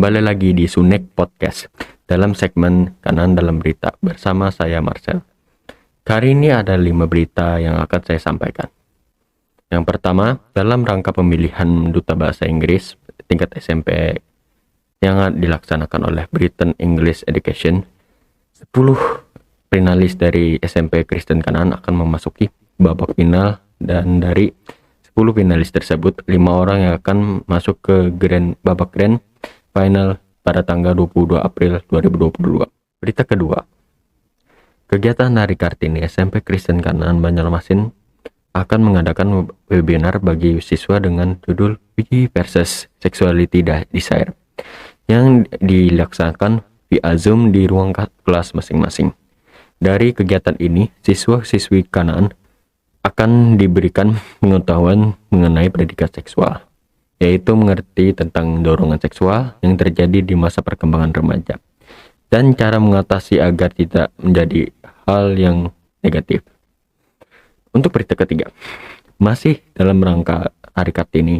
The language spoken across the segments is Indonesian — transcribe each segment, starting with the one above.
Kembali lagi di Sunek Podcast dalam segmen Kanan dalam Berita bersama saya Marcel. Kali ini ada 5 berita yang akan saya sampaikan. Yang pertama, dalam rangka pemilihan Duta Bahasa Inggris tingkat SMP yang dilaksanakan oleh Britain English Education, 10 finalis dari SMP Kristen Kanaan akan memasuki babak final, dan dari 10 finalis tersebut 5 orang yang akan masuk ke babak grand final pada tanggal 22 April 2022. Berita kedua, kegiatan Hari Kartini SMP Kristen Kanaan Banjarmasin akan mengadakan webinar bagi siswa dengan judul Wiki versus Sexuality Desire yang dilaksanakan via Zoom di ruang kelas masing-masing. Dari kegiatan ini, siswa-siswi Kanaan akan diberikan pengetahuan mengenai predikat seksual, yaitu mengerti tentang dorongan seksual yang terjadi di masa perkembangan remaja dan cara mengatasi agar tidak menjadi hal yang negatif. Untuk berita ketiga, masih dalam rangka Hari Kartini,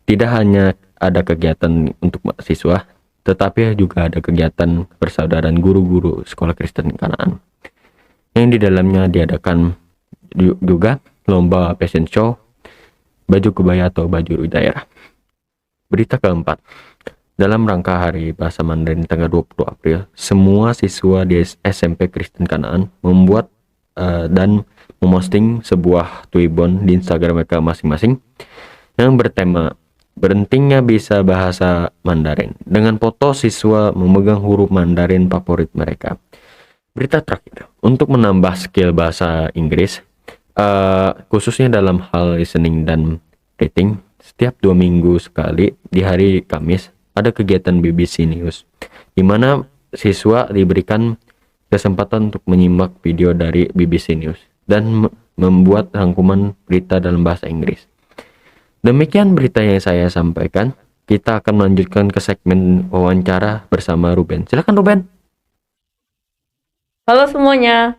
tidak hanya ada kegiatan untuk mahasiswa, tetapi juga ada kegiatan persaudaraan guru-guru sekolah Kristen Kanaan yang di dalamnya diadakan juga lomba fashion show, baju kebaya atau baju daerah. Berita keempat, dalam rangka Hari Bahasa Mandarin tanggal 20 April, semua siswa di SMP Kristen Kanaan membuat dan memposting sebuah Twibbon di Instagram mereka masing-masing yang bertema "Berhentinya Bisa Bahasa Mandarin" dengan foto siswa memegang huruf Mandarin favorit mereka. Berita terakhir, untuk menambah skill bahasa Inggris, khususnya dalam hal listening dan reading, setiap 2 minggu sekali di hari Kamis ada kegiatan BBC News, di mana siswa diberikan kesempatan untuk menyimak video dari BBC News dan membuat rangkuman berita dalam bahasa Inggris. Demikian berita yang saya sampaikan. Kita akan melanjutkan ke segmen wawancara bersama Ruben. Silakan Ruben. Halo semuanya,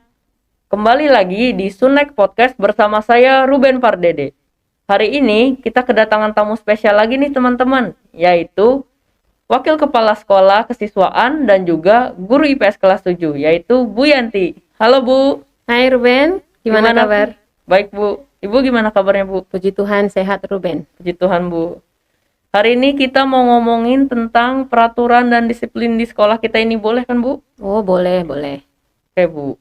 kembali lagi di Sunek Podcast bersama saya Ruben Pardede. Hari ini kita kedatangan tamu spesial lagi nih teman-teman, yaitu Wakil Kepala Sekolah Kesiswaan dan juga Guru IPS kelas 7, yaitu Bu Yanti. Halo Bu. Hai Ruben, gimana kabar? Baik Bu, Ibu gimana kabarnya Bu? Puji Tuhan sehat Ruben. Puji Tuhan Bu. Hari ini kita mau ngomongin tentang peraturan dan disiplin di sekolah kita ini, boleh kan Bu? Oh boleh. Oke Bu.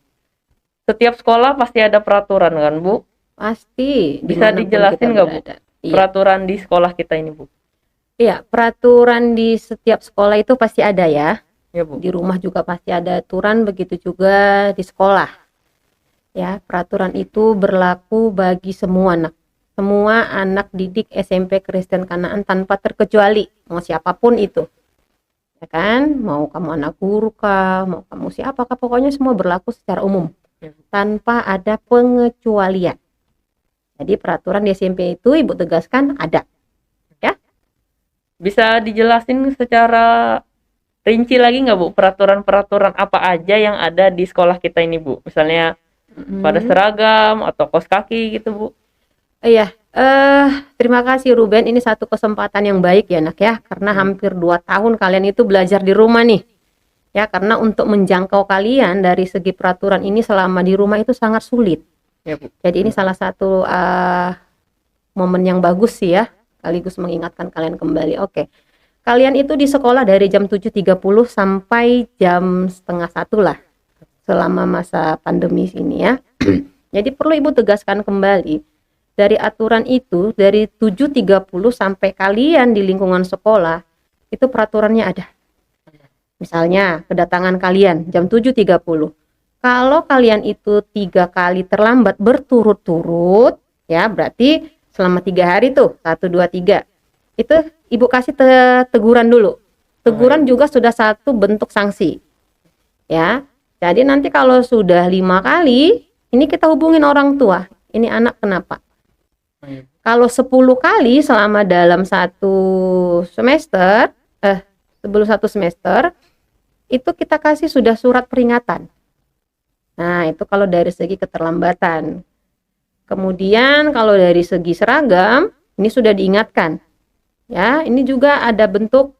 Setiap sekolah pasti ada peraturan kan Bu? Pasti. Bisa dijelasin nggak Bu? Iya. Peraturan di sekolah kita ini Bu? Iya, peraturan di setiap sekolah itu pasti ada ya. Ya Bu. Di rumah juga pasti ada aturan, begitu juga di sekolah. Ya, peraturan itu berlaku bagi semua anak didik SMP Kristen Kanaan tanpa terkecuali, mau siapapun itu. Ya kan, mau kamu anak guru kah, mau kamu siapakah, pokoknya semua berlaku secara umum tanpa ada pengecualian. Jadi peraturan di SMP itu Ibu tegaskan ada. Ya. Bisa dijelasin secara rinci lagi nggak Bu, peraturan-peraturan apa aja yang ada di sekolah kita ini Bu? Misalnya pada seragam atau kaos kaki gitu Bu. Iya, terima kasih Ruben, ini satu kesempatan yang baik ya nak ya, karena hampir 2 tahun kalian itu belajar di rumah nih. Ya, karena untuk menjangkau kalian dari segi peraturan ini selama di rumah itu sangat sulit. Ya Bu. Jadi ini salah satu momen yang bagus sih ya, sekaligus mengingatkan kalian kembali. Oke. Kalian itu di sekolah dari jam 7.30 sampai jam 12:30 lah, selama masa pandemi ini ya. Jadi perlu Ibu tegaskan kembali, dari aturan itu dari 7.30 sampai kalian di lingkungan sekolah itu peraturannya ada. Misalnya kedatangan kalian jam 7.30. Kalau kalian itu 3 kali terlambat berturut-turut, ya berarti selama 3 hari tuh 1, 2, 3. Itu Ibu kasih teguran dulu. Teguran juga sudah satu bentuk sanksi. Ya. Jadi nanti kalau sudah 5 kali, ini kita hubungin orang tua. Ini anak kenapa? Kalau 10 kali selama dalam satu semester, sebelum 1 semester, itu kita kasih sudah surat peringatan. Nah, itu kalau dari segi keterlambatan. Kemudian kalau dari segi seragam, ini sudah diingatkan. Ya, ini juga ada bentuk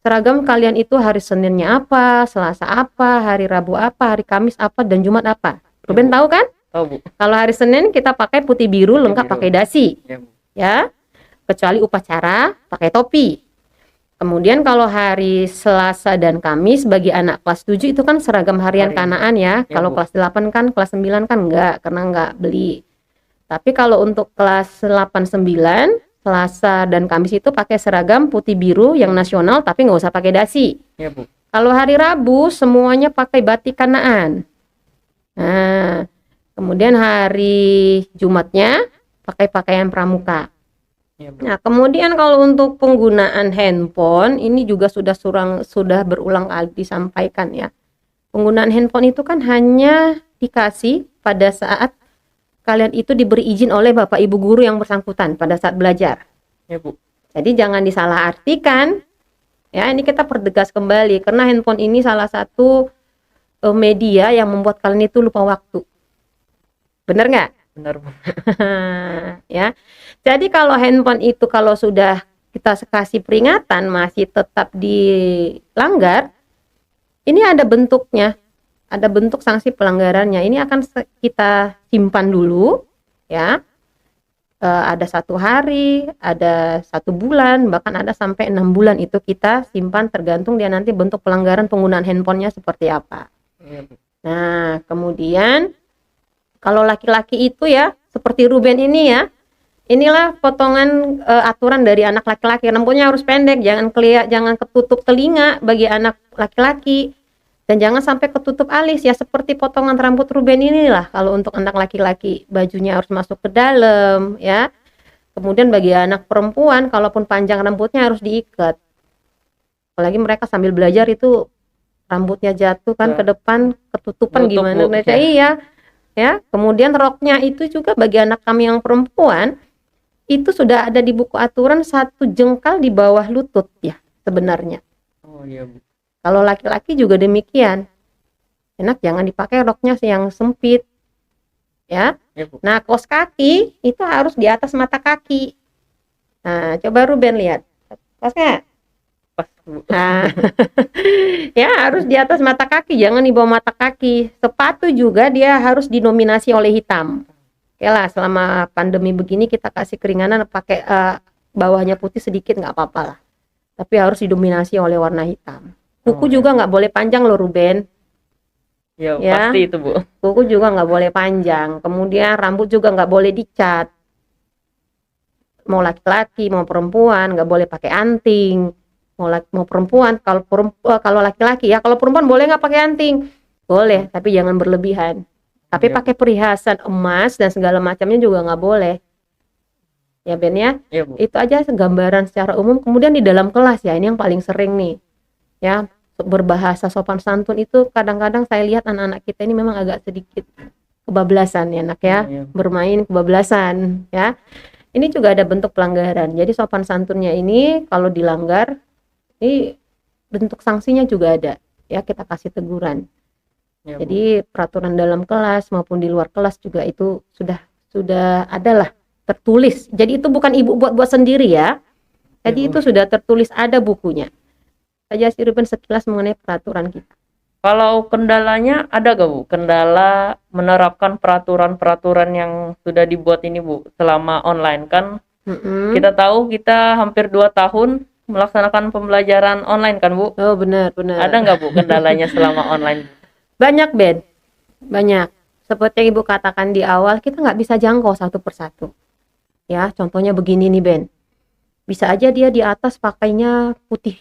seragam kalian itu hari Seninnya apa, Selasa apa, hari Rabu apa, hari Kamis apa, dan Jumat apa. Ruben tahu kan? Tahu, Bu. Kalau hari Senin kita pakai putih biru Putih lengkap biru. pakai dasi, Ya, Bu. ya. Kecuali upacara pakai topi. Kemudian kalau hari Selasa dan Kamis bagi anak kelas 7 itu kan seragam harian Harian. kanaan ya. Ya, Kalau Bu. kelas 8 kan, kelas 9 kan enggak, karena enggak beli. Tapi kalau untuk kelas 8 9 Selasa dan Kamis itu pakai seragam putih biru yang nasional tapi nggak usah pakai dasi. Ya, Bu. Kalau hari Rabu semuanya pakai batik kanaan. Nah, kemudian hari Jumatnya pakai pakaian pramuka. Ya, Bu. Nah, kemudian kalau untuk penggunaan handphone ini juga sudah berulang kali disampaikan ya. Penggunaan handphone itu kan hanya dikasih pada saat kalian itu diberi izin oleh Bapak Ibu guru yang bersangkutan pada saat belajar. Ya, Bu. Jadi jangan disalahartikan. Ya, ini kita pertegas kembali karena handphone ini salah satu media yang membuat kalian itu lupa waktu. Bener nggak? Benar, Bu. Ya. Jadi kalau handphone itu kalau sudah kita kasih peringatan masih tetap dilanggar, ini ada bentuknya. Ada bentuk sanksi pelanggarannya. Ini akan kita simpan dulu, ya. Ada 1 hari, ada 1 bulan, bahkan ada sampai 6 bulan itu kita simpan tergantung dia nanti bentuk pelanggaran penggunaan handphonenya seperti apa. Ya, Bu. Nah, kemudian kalau laki-laki itu ya seperti Ruben ini ya. Inilah potongan aturan dari anak laki-laki. Rambutnya harus pendek, jangan ketutup telinga bagi anak laki-laki. Dan jangan sampai ketutup alis ya seperti potongan rambut Ruben inilah kalau untuk anak laki-laki bajunya harus masuk ke dalam ya. Kemudian bagi anak perempuan kalaupun panjang rambutnya harus diikat. Apalagi mereka sambil belajar itu rambutnya jatuh kan Ya. ke depan ketutupan Nutup, gimana Bu. mereka iya. Ya, kemudian roknya itu juga bagi anak kami yang perempuan itu sudah ada di buku aturan 1 jengkal di bawah lutut ya sebenarnya. Oh, iya, Bu. Kalau laki-laki juga demikian. Enak jangan dipakai roknya yang sempit. Ya. Ya, Bu. Nah, kaos kaki itu harus di atas mata kaki. Nah, coba Ruben lihat. Pas nggak? Pas, Bu. Nah, ya harus di atas mata kaki, jangan di bawah mata kaki. Sepatu juga dia harus dinominasi oleh hitam. Oke lah, selama pandemi begini kita kasih keringanan pakai bawahnya putih sedikit nggak apa-apa lah. Tapi harus didominasi oleh warna hitam. Kuku Oh, juga nggak boleh panjang loh Ruben. Ya, Ya. pasti itu, Bu. Kuku juga nggak boleh panjang. Kemudian rambut juga nggak boleh dicat. Mau laki-laki mau perempuan nggak boleh pakai anting. Mau perempuan kalau laki-laki ya, kalau perempuan boleh nggak pakai anting? Boleh, tapi jangan berlebihan. Tapi Ya. pakai perhiasan emas dan segala macamnya juga nggak boleh. Ya Ben ya, Ya, Bu. itu aja gambaran secara umum. Kemudian di dalam kelas ya, ini yang paling sering nih. Ya, berbahasa sopan santun itu kadang-kadang saya lihat anak-anak kita ini memang agak sedikit kebablasan ya nak ya, Iya. bermain kebablasan ya. Ini juga ada bentuk pelanggaran. Jadi sopan santunnya ini kalau dilanggar, ini bentuk sanksinya juga ada. Ya, kita kasih teguran. Ya, Bu. Jadi peraturan dalam kelas maupun di luar kelas juga itu sudah adalah tertulis. Jadi itu bukan ibu buat sendiri ya. Jadi Ya, itu sudah tertulis, ada bukunya. Saja si Ruben sekilas mengenai peraturan kita. Kalau kendalanya ada gak, Bu? Kendala menerapkan peraturan-peraturan yang sudah dibuat ini, Bu, selama online kan? Mm-mm. Kita tahu kita hampir 2 tahun melaksanakan pembelajaran online kan, Bu? Oh benar. Ada nggak, Bu, kendalanya selama online? Banyak Ben, banyak. Seperti yang Ibu katakan di awal, kita nggak bisa jangkau satu persatu. Ya, contohnya begini nih Ben. Bisa aja dia di atas pakainya putih,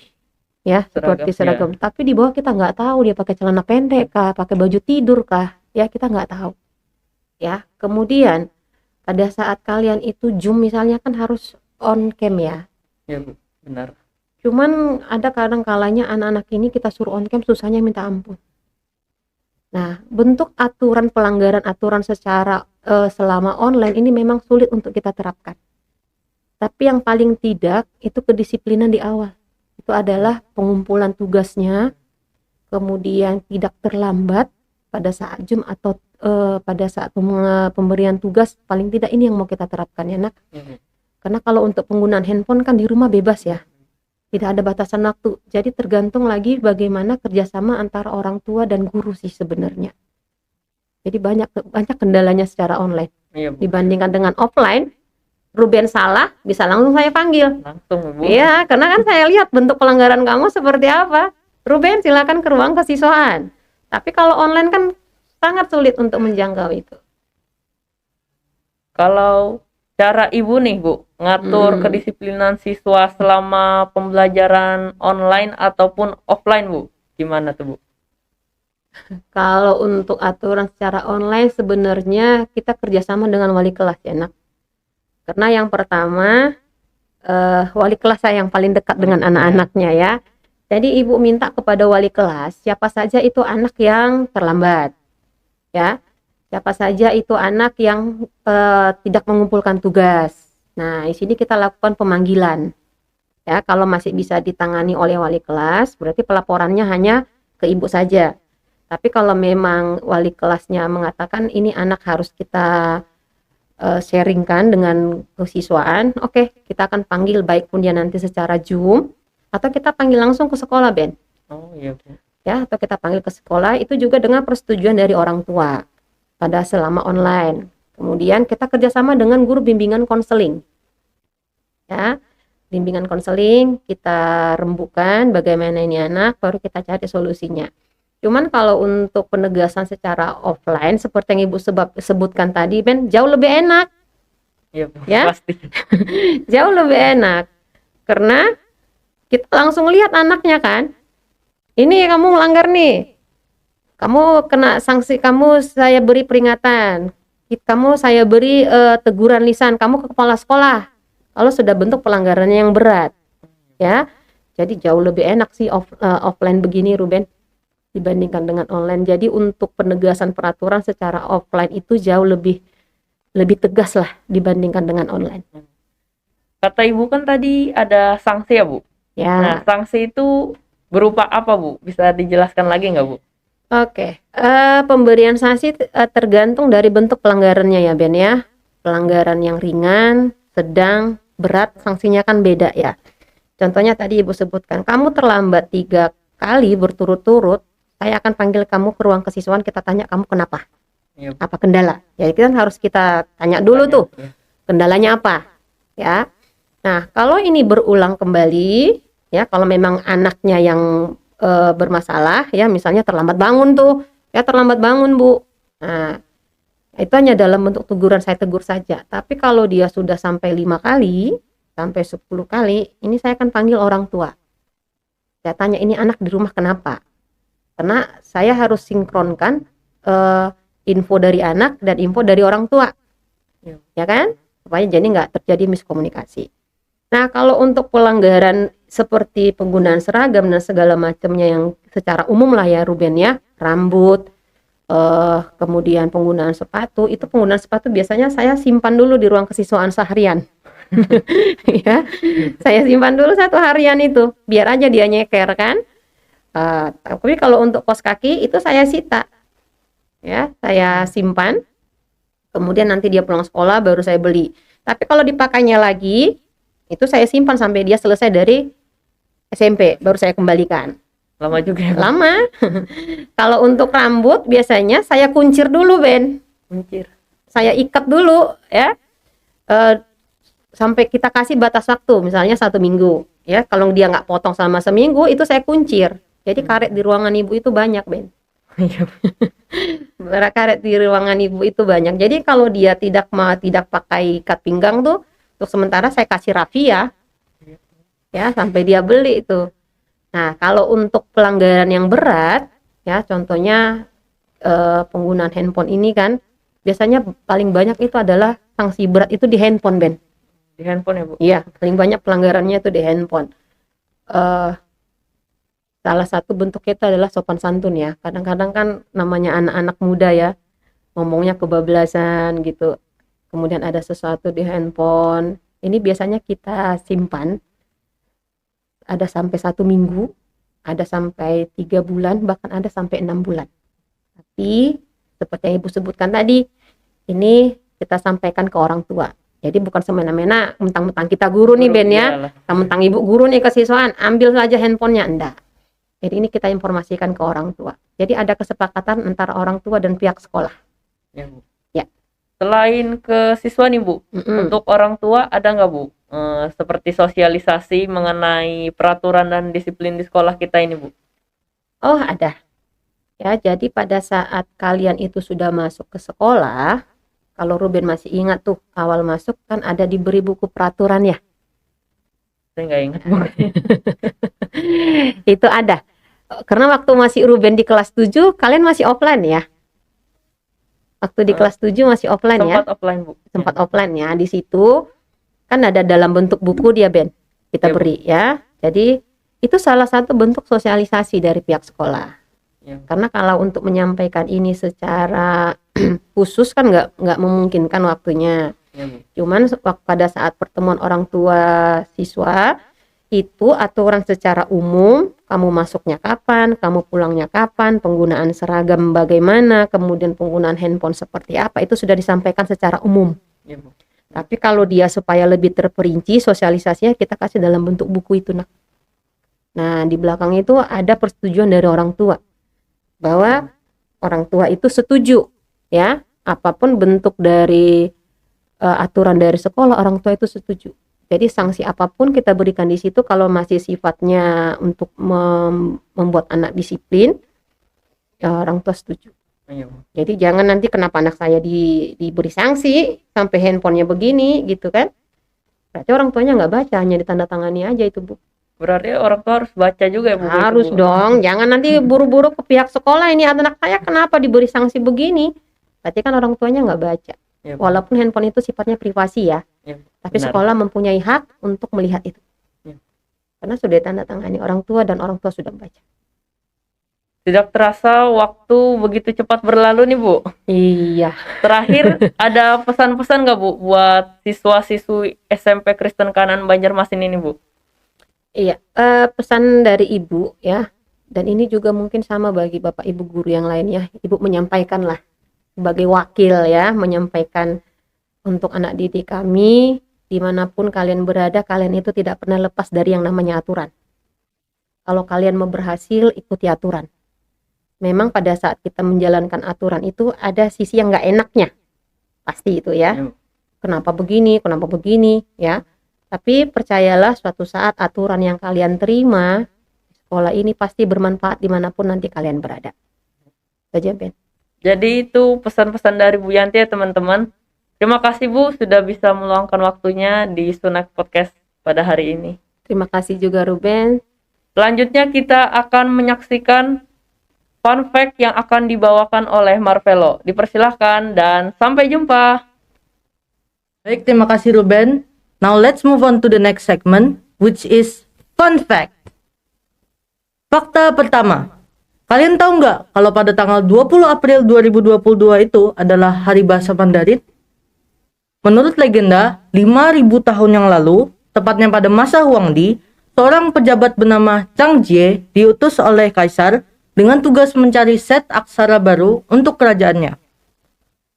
ya, seperti seragam. Tapi di bawah kita nggak tahu dia pakai celana pendek kah, pakai baju tidur kah, ya kita nggak tahu. Ya, kemudian pada saat kalian itu Zoom misalnya kan harus on cam ya. Ya, Bu, benar. Cuman ada kadang kalanya anak-anak ini kita suruh on cam susahnya minta ampun. Nah, bentuk aturan pelanggaran aturan secara selama online ini memang sulit untuk kita terapkan. Tapi yang paling tidak itu kedisiplinan di awal. Itu adalah pengumpulan tugasnya, kemudian tidak terlambat pada saat Zoom atau pada saat pemberian tugas, paling tidak ini yang mau kita terapkan ya nak. Ya, Bu. Karena kalau untuk penggunaan handphone kan di rumah bebas ya. Tidak ada batasan waktu. Jadi tergantung lagi bagaimana kerjasama antara orang tua dan guru sih sebenarnya. Jadi banyak kendalanya secara online. Iya, Bu. Dibandingkan dengan offline, Ruben salah, bisa langsung saya panggil. Langsung, Bu. Iya, karena kan saya lihat bentuk pelanggaran kamu seperti apa. Ruben, silakan ke ruang kesiswaan. Tapi kalau online kan sangat sulit untuk menjangkau itu. Kalau cara Ibu nih, Bu, ngatur kedisiplinan siswa selama pembelajaran online ataupun offline, Bu, gimana tuh, Bu? Kalau untuk aturan secara online sebenarnya kita kerjasama dengan wali kelas ya, Nak. Karena yang pertama wali kelas saya yang paling dekat dengan anak-anaknya ya. Jadi ibu minta kepada wali kelas siapa saja itu anak yang terlambat, ya. Siapa saja itu anak yang tidak mengumpulkan tugas. Nah, di sini kita lakukan pemanggilan. Ya, kalau masih bisa ditangani oleh wali kelas, berarti pelaporannya hanya ke ibu saja. Tapi kalau memang wali kelasnya mengatakan ini anak harus kita sharingkan dengan kesiswaan, oke, kita akan panggil baik pun dia nanti secara Zoom atau kita panggil langsung ke sekolah, Ben. Oh iya, Bu. Ya, atau kita panggil ke sekolah itu juga dengan persetujuan dari orang tua pada selama online. Kemudian kita kerjasama dengan guru bimbingan konseling. Ya, bimbingan konseling kita rembukan bagaimana ini anak, baru kita cari solusinya. Cuman kalau untuk penegasan secara offline seperti yang Ibu sebutkan tadi, Ben, jauh lebih enak. Iya, Bu. Ya? Pasti. Jauh lebih enak. Karena kita langsung lihat anaknya kan. Ini kamu melanggar nih. Kamu kena sanksi, kamu saya beri peringatan. Kamu saya beri teguran lisan, kamu ke kepala sekolah. Kalau sudah bentuk pelanggarannya yang berat. Ya. Jadi jauh lebih enak sih offline begini, Ruben, dibandingkan dengan online. Jadi untuk penegasan peraturan secara offline itu jauh lebih tegas lah dibandingkan dengan online. Kata Ibu kan tadi ada sanksi ya, Bu? Ya. Nah, sanksi itu berupa apa, Bu? Bisa dijelaskan lagi nggak, Bu? Oke, pemberian sanksi tergantung dari bentuk pelanggarannya ya, Ben ya. Pelanggaran yang ringan, sedang, berat, sanksinya kan beda ya. Contohnya tadi Ibu sebutkan, kamu terlambat 3 kali berturut-turut, saya akan panggil kamu ke ruang kesiswaan, kita tanya kamu kenapa, Iya, Bu. apa kendala. Ya itu kan harus kita tanya dulu tuh, Ya. kendalanya apa, ya. Nah, kalau ini berulang kembali, ya, kalau memang anaknya yang bermasalah, ya, misalnya terlambat bangun tuh, ya terlambat bangun, Bu. Nah, itu hanya dalam bentuk teguran, saya tegur saja. Tapi kalau dia sudah sampai 5 kali, sampai 10 kali, ini saya akan panggil orang tua. Saya tanya, ini anak di rumah kenapa? Karena saya harus sinkronkan info dari anak dan info dari orang tua, ya kan, supaya jadi nggak terjadi miskomunikasi. Nah, kalau untuk pelanggaran seperti penggunaan seragam dan segala macamnya yang secara umum lah ya, Ruben ya, rambut, kemudian penggunaan sepatu, itu penggunaan sepatu biasanya saya simpan dulu di ruang kesiswaan seharian. Ya, saya simpan dulu 1 harian itu, biar aja dia nyeker kan. Tapi kalau untuk kos kaki itu saya sita, ya, saya simpan. Kemudian nanti dia pulang sekolah baru saya beli. Tapi kalau dipakainya lagi, itu saya simpan sampai dia selesai dari SMP, baru saya kembalikan. Lama juga ya, Bu? Lama. Kalau untuk rambut biasanya saya kuncir dulu, Ben. Kuncir. Saya ikat dulu, ya. Sampai kita kasih batas waktu, misalnya 1 minggu. Ya, kalau dia nggak potong selama seminggu, itu saya kuncir. Jadi karet di ruangan ibu itu banyak, Ben. Iya, Bu. Karet di ruangan ibu itu banyak. Jadi kalau dia tidak pakai ikat pinggang tuh, untuk sementara saya kasih rafia, ya, sampai dia beli itu. Nah, kalau untuk pelanggaran yang berat, ya, contohnya penggunaan handphone ini kan, biasanya paling banyak itu adalah sanksi berat itu di handphone, Ben. Di handphone ya, Bu? Iya, paling banyak pelanggarannya itu di handphone. Salah satu bentuk itu adalah sopan santun ya. Kadang-kadang kan namanya anak-anak muda ya, ngomongnya kebablasan gitu. Kemudian ada sesuatu di handphone. Ini biasanya kita simpan. Ada sampai 1 minggu, ada sampai 3 bulan, bahkan ada sampai 6 bulan. Tapi seperti yang Ibu sebutkan tadi, ini kita sampaikan ke orang tua. Jadi bukan semena-mena mentang-mentang kita guru nih Ben ya, Iyalah. mentang-mentang ibu guru nih ke siswaan, ambil saja handphonenya, enggak. Jadi ini kita informasikan ke orang tua. Jadi ada kesepakatan antara orang tua dan pihak sekolah. Ya, Bu. Ya. Selain ke siswa nih, Bu, Mm-mm. untuk orang tua ada nggak, Bu? Seperti sosialisasi mengenai peraturan dan disiplin di sekolah kita ini, Bu. Oh ada. Ya, jadi pada saat kalian itu sudah masuk ke sekolah, kalau Ruben masih ingat tuh awal masuk kan ada diberi buku peraturan ya. Saya nggak ingat, Bu. Itu ada. Karena waktu masih Ruben di kelas 7, kalian masih offline ya? Waktu di kelas 7 masih offline ya? Sempat offline, Bu. Sempat offline ya. Di situ kan ada dalam bentuk buku dia Ben. Kita Ya, Bu. beri ya. Jadi itu salah satu bentuk sosialisasi dari pihak sekolah. Ya. Karena kalau untuk menyampaikan ini secara khusus kan nggak memungkinkan waktunya. Ya, Bu. Cuman pada saat pertemuan orang tua siswa itu aturan secara umum, kamu masuknya kapan, kamu pulangnya kapan, penggunaan seragam bagaimana, kemudian penggunaan handphone seperti apa, itu sudah disampaikan secara umum. Ya, Bu. Tapi kalau dia supaya lebih terperinci sosialisasinya kita kasih dalam bentuk buku itu nak. Nah di belakang itu ada persetujuan dari orang tua bahwa orang tua itu setuju ya apapun bentuk dari aturan dari sekolah orang tua itu setuju. Jadi sanksi apapun kita berikan di situ kalau masih sifatnya untuk membuat anak disiplin, ya orang tua setuju. Ya, Bu. Jadi jangan nanti kenapa anak saya diberi sanksi sampai handphonenya begini gitu kan? Berarti orang tuanya nggak baca, hanya ditandatangani aja itu Bu. Berarti orang tua harus baca juga ya, Bu. Harus itu, Bu. dong, jangan nanti buru-buru ke pihak sekolah ini anak saya kenapa diberi sanksi begini? Berarti kan orang tuanya nggak baca. Ya, Bu. Walaupun handphone itu sifatnya privasi ya. Ya, Tapi benar. sekolah mempunyai hak untuk melihat itu. Ya. Karena sudah ditandatangani orang tua dan orang tua sudah baca. Tidak terasa waktu begitu cepat berlalu nih, Bu. Iya. Terakhir ada pesan-pesan nggak, Bu, buat siswa-siswi SMP Kristen Kanan Banjarmasin ini, Bu? Iya, pesan dari ibu ya, dan ini juga mungkin sama bagi bapak ibu guru yang lainnya. Ibu menyampaikan lah sebagai wakil ya, menyampaikan untuk anak didik kami dimanapun kalian berada, kalian itu tidak pernah lepas dari yang namanya aturan. Kalau kalian mau berhasil, ikuti aturan. Memang pada saat kita menjalankan aturan itu ada sisi yang nggak enaknya, pasti itu ya. Ya. Kenapa begini ya. Tapi percayalah suatu saat aturan yang kalian terima sekolah ini pasti bermanfaat dimanapun nanti kalian berada. Saja Ben. Jadi itu pesan-pesan dari Bu Yanti ya, teman-teman. Terima kasih, Bu, sudah bisa meluangkan waktunya di Sunak Podcast pada hari ini. Terima kasih juga Ruben. Selanjutnya kita akan menyaksikan fun fact yang akan dibawakan oleh Marvelo. Dipersilahkan dan sampai jumpa. Baik, terima kasih Ruben. Now let's move on to the next segment, which is fun fact. Fakta pertama. Kalian tahu nggak kalau pada tanggal 20 April 2022 itu adalah Hari Bahasa Mandarin? Menurut legenda, 5.000 tahun yang lalu, tepatnya pada masa Huangdi, seorang pejabat bernama Zhang Jie diutus oleh kaisar dengan tugas mencari set aksara baru untuk kerajaannya.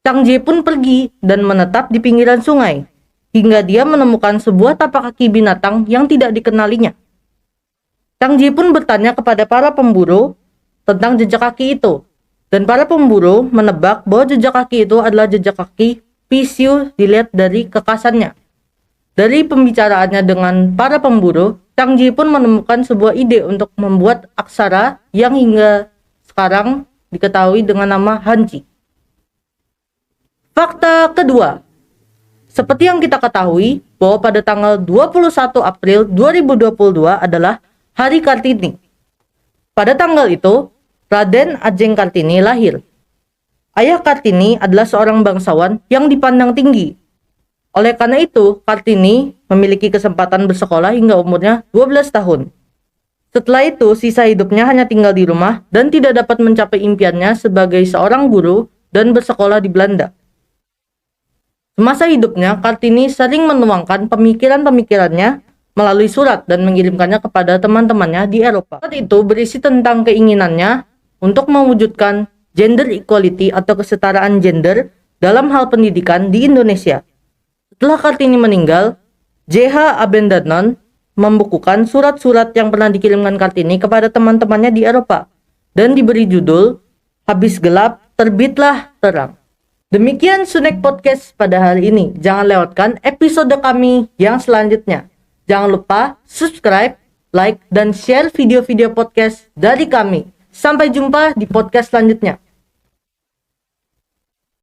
Zhang Jie pun pergi dan menetap di pinggiran sungai, hingga dia menemukan sebuah tapak kaki binatang yang tidak dikenalinya. Zhang Jie pun bertanya kepada para pemburu tentang jejak kaki itu, dan para pemburu menebak bahwa jejak kaki itu adalah jejak kaki Pisiu dilihat dari kekasannya. Dari pembicaraannya dengan para pemburu, Zhang Jie pun menemukan sebuah ide untuk membuat aksara yang hingga sekarang diketahui dengan nama Hanji. Fakta kedua. Seperti yang kita ketahui bahwa pada tanggal 21 April 2022 adalah Hari Kartini. Pada tanggal itu, Raden Ajeng Kartini lahir. Ayah Kartini adalah seorang bangsawan yang dipandang tinggi. Oleh karena itu, Kartini memiliki kesempatan bersekolah hingga umurnya 12 tahun. Setelah itu, sisa hidupnya hanya tinggal di rumah dan tidak dapat mencapai impiannya sebagai seorang guru dan bersekolah di Belanda. Semasa hidupnya, Kartini sering menuangkan pemikiran-pemikirannya melalui surat dan mengirimkannya kepada teman-temannya di Eropa. Surat itu berisi tentang keinginannya untuk mewujudkan gender equality atau kesetaraan gender dalam hal pendidikan di Indonesia. Setelah Kartini meninggal, J.H. Abendanon membukukan surat-surat yang pernah dikirimkan Kartini kepada teman-temannya di Eropa dan diberi judul Habis Gelap, Terbitlah Terang. Demikian Sunek Podcast pada hari ini. Jangan lewatkan episode kami yang selanjutnya. Jangan lupa subscribe, like, dan share video-video podcast dari kami. Sampai jumpa di podcast selanjutnya.